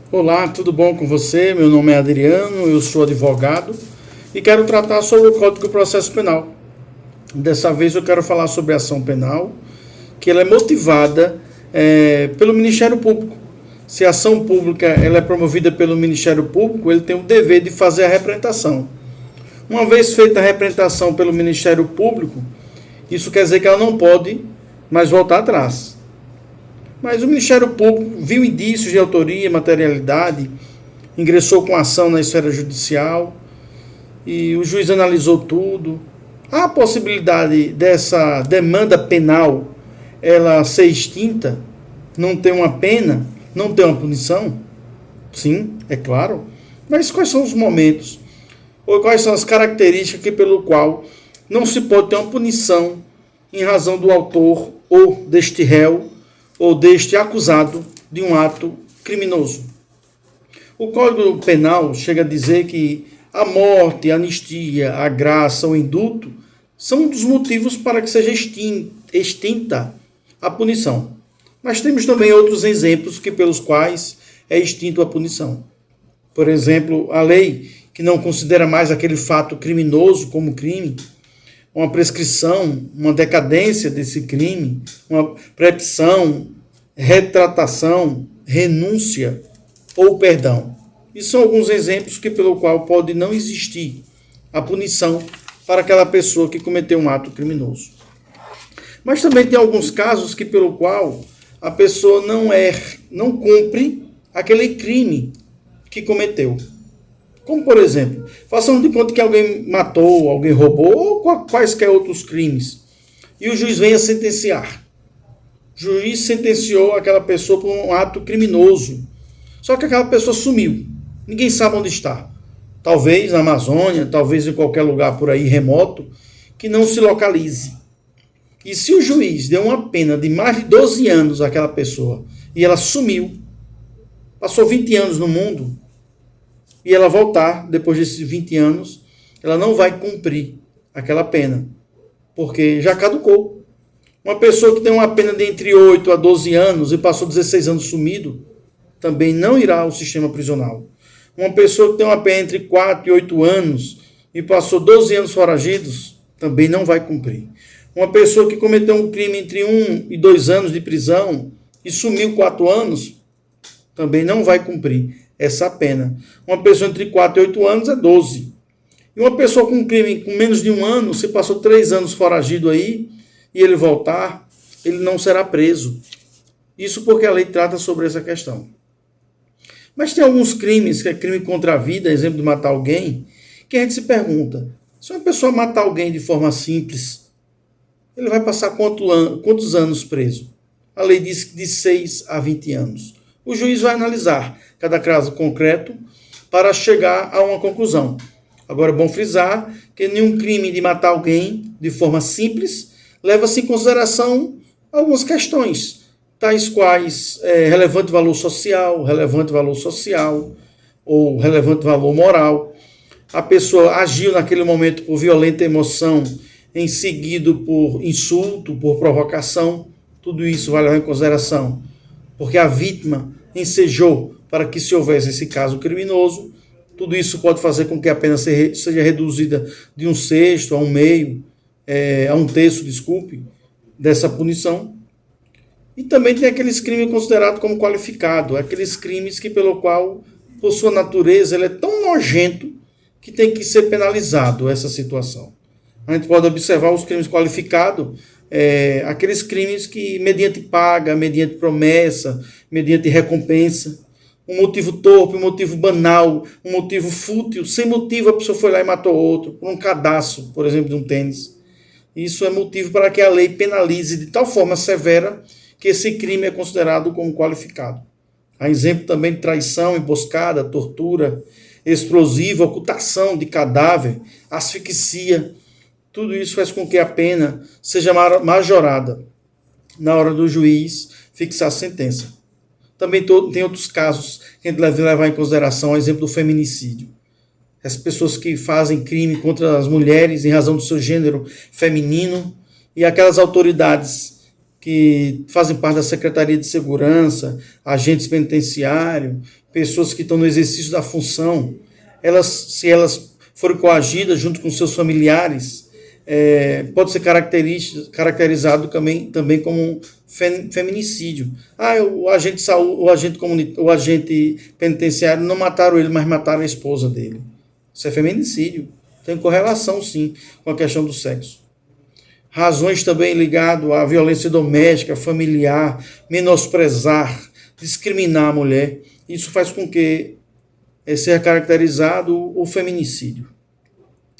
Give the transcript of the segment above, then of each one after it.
Olá, tudo bom com você? Meu nome é Adriano, eu sou advogado e quero tratar sobre o Código de Processo Penal. Dessa vez eu quero falar sobre a ação penal, que ela é motivada pelo Ministério Público. Se a ação pública ela é promovida pelo Ministério Público, ele tem o dever de fazer a representação. Uma vez feita a representação pelo Ministério Público, isso quer dizer que ela não pode mais voltar atrás. Mas o Ministério Público viu indícios de autoria e materialidade, ingressou com ação na esfera judicial e o juiz analisou tudo. Há a possibilidade dessa demanda penal ela ser extinta, não ter uma pena, não ter uma punição? Sim, é claro. Mas quais são os momentos? Ou quais são as características pelo qual não se pode ter uma punição em razão do autor ou deste réu ou deste acusado de um ato criminoso? O Código Penal chega a dizer que a morte, a anistia, a graça ou indulto são um dos motivos para que seja extinta a punição. Mas temos também outros exemplos pelos quais é extinta a punição. Por exemplo, a lei que não considera mais aquele fato criminoso como crime, uma prescrição, uma decadência desse crime, uma prescrição, retratação, renúncia ou perdão. E são alguns exemplos pelo qual pode não existir a punição para aquela pessoa que cometeu um ato criminoso. Mas também tem alguns casos pelo qual a pessoa não cumpre aquele crime que cometeu. Como, por exemplo, façamos de conta que alguém matou, alguém roubou, ou quaisquer outros crimes, e o juiz vem a sentenciar. O juiz sentenciou aquela pessoa por um ato criminoso, só que aquela pessoa sumiu. Ninguém sabe onde está. Talvez na Amazônia, talvez em qualquer lugar por aí remoto, que não se localize. E se o juiz deu uma pena de mais de 12 anos àquela pessoa, e ela sumiu, passou 20 anos no mundo, e ela voltar, depois desses 20 anos, ela não vai cumprir aquela pena, porque já caducou. Uma pessoa que tem uma pena de entre 8 a 12 anos e passou 16 anos sumido, também não irá ao sistema prisional. Uma pessoa que tem uma pena entre 4 e 8 anos e passou 12 anos foragidos, também não vai cumprir. Uma pessoa que cometeu um crime entre 1 e 2 anos de prisão e sumiu 4 anos, também não vai cumprir essa pena. Uma pessoa entre 4 e 8 anos é 12. E uma pessoa com um crime com menos de 1 ano, se passou 3 anos foragido aí, e ele voltar, ele não será preso. Isso porque a lei trata sobre essa questão. Mas tem alguns crimes, que é crime contra a vida, exemplo de matar alguém, que a gente se pergunta, se uma pessoa matar alguém de forma simples, ele vai passar quantos anos preso? A lei diz que de 6 a 20 anos. O juiz vai analisar cada caso concreto para chegar a uma conclusão. Agora é bom frisar que nenhum crime de matar alguém de forma simples leva-se em consideração algumas questões, tais quais relevante valor social ou relevante valor moral. A pessoa agiu naquele momento por violenta emoção, em seguido por insulto, por provocação. Tudo isso vai levar em consideração, porque a vítima ensejou para que se houvesse esse caso criminoso. Tudo isso pode fazer com que a pena seja reduzida de 1/6 a 1/2, a 1/3, dessa punição. E também tem aqueles crimes considerados como qualificados, aqueles crimes pelo qual, por sua natureza, ele é tão nojento que tem que ser penalizado essa situação. A gente pode observar os crimes qualificados, aqueles crimes que, mediante paga, mediante promessa, mediante recompensa, um motivo torpe, um motivo banal, um motivo fútil, sem motivo a pessoa foi lá e matou outro, por um cadastro, por exemplo, de um tênis. Isso é motivo para que a lei penalize de tal forma severa que esse crime é considerado como qualificado. Há exemplo também de traição, emboscada, tortura, explosivo, ocultação de cadáver, asfixia. Tudo isso faz com que a pena seja majorada na hora do juiz fixar a sentença. Também tem outros casos que a gente deve levar em consideração, o exemplo do feminicídio. As pessoas que fazem crime contra as mulheres em razão do seu gênero feminino e aquelas autoridades que fazem parte da Secretaria de Segurança, agentes penitenciários, pessoas que estão no exercício da função, se elas forem coagidas junto com seus familiares, pode ser caracterizado também como um feminicídio. O agente penitenciário não mataram ele, mas mataram a esposa dele. Isso é feminicídio. Tem correlação, sim, com a questão do sexo. Razões também ligadas à violência doméstica, familiar, menosprezar, discriminar a mulher. Isso faz com que seja caracterizado o feminicídio.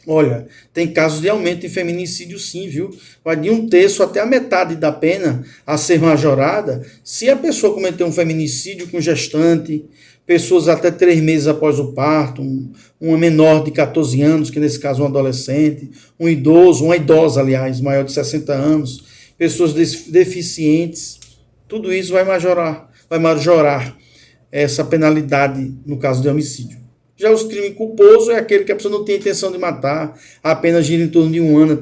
Olha, tem casos de aumento em feminicídio sim, viu? Vai de 1/3 até a metade da pena a ser majorada se a pessoa cometeu um feminicídio com gestante, pessoas até 3 meses após o parto, uma menor de 14 anos, que nesse caso é um adolescente, um idoso, uma idosa, aliás, maior de 60 anos, pessoas deficientes, tudo isso vai majorar essa penalidade no caso de homicídio. Já os crimes culposos é aquele que a pessoa não tem intenção de matar, a pena gira em torno de 1 ano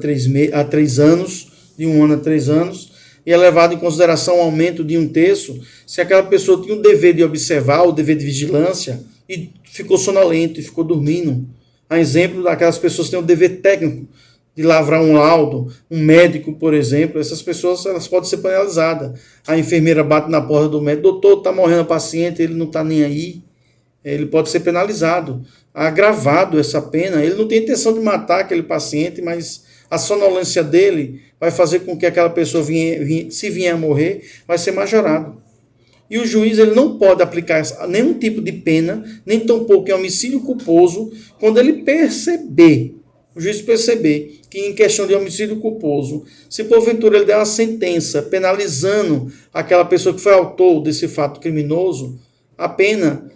a 3 anos, e é levado em consideração o aumento de 1/3 se aquela pessoa tinha o dever de observar, o dever de vigilância, e ficou sonolento, e ficou dormindo. A exemplo daquelas pessoas que têm o dever técnico de lavrar um laudo, um médico, por exemplo, essas pessoas elas podem ser penalizadas. A enfermeira bate na porta do médico, doutor, está morrendo o paciente, ele não está nem aí. Ele pode ser penalizado, agravado essa pena. Ele não tem intenção de matar aquele paciente, mas a sonolência dele vai fazer com que aquela pessoa, se vier a morrer, vai ser majorado. E o juiz ele não pode aplicar nenhum tipo de pena, nem tampouco em homicídio culposo, quando ele o juiz perceber que em questão de homicídio culposo, se porventura ele der uma sentença penalizando aquela pessoa que foi autor desse fato criminoso,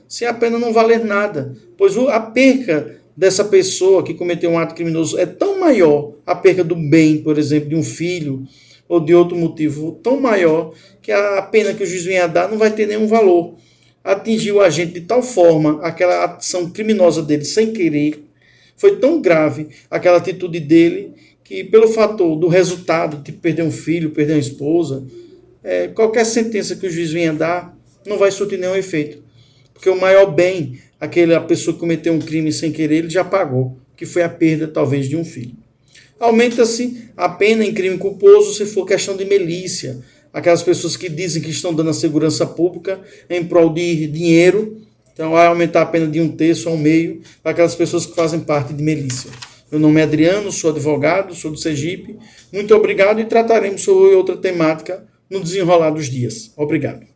se a pena não valer nada, pois a perca dessa pessoa que cometeu um ato criminoso é tão maior, a perca do bem, por exemplo, de um filho, ou de outro motivo tão maior, que a pena que o juiz venha a dar não vai ter nenhum valor. Atingiu o agente de tal forma, aquela ação criminosa dele sem querer, foi tão grave aquela atitude dele, que pelo fator do resultado, de perder um filho, perder uma esposa, qualquer sentença que o juiz venha a dar, não vai surtir nenhum efeito. Porque o maior bem, aquela pessoa que cometeu um crime sem querer, ele já pagou, que foi a perda, talvez, de um filho. Aumenta-se a pena em crime culposo se for questão de milícia. Aquelas pessoas que dizem que estão dando a segurança pública em prol de dinheiro. Então, vai aumentar a pena de 1/3 a 1/2 para aquelas pessoas que fazem parte de milícia. Meu nome é Adriano, sou advogado, sou do Sergipe. Muito obrigado e trataremos sobre outra temática no desenrolar dos dias. Obrigado.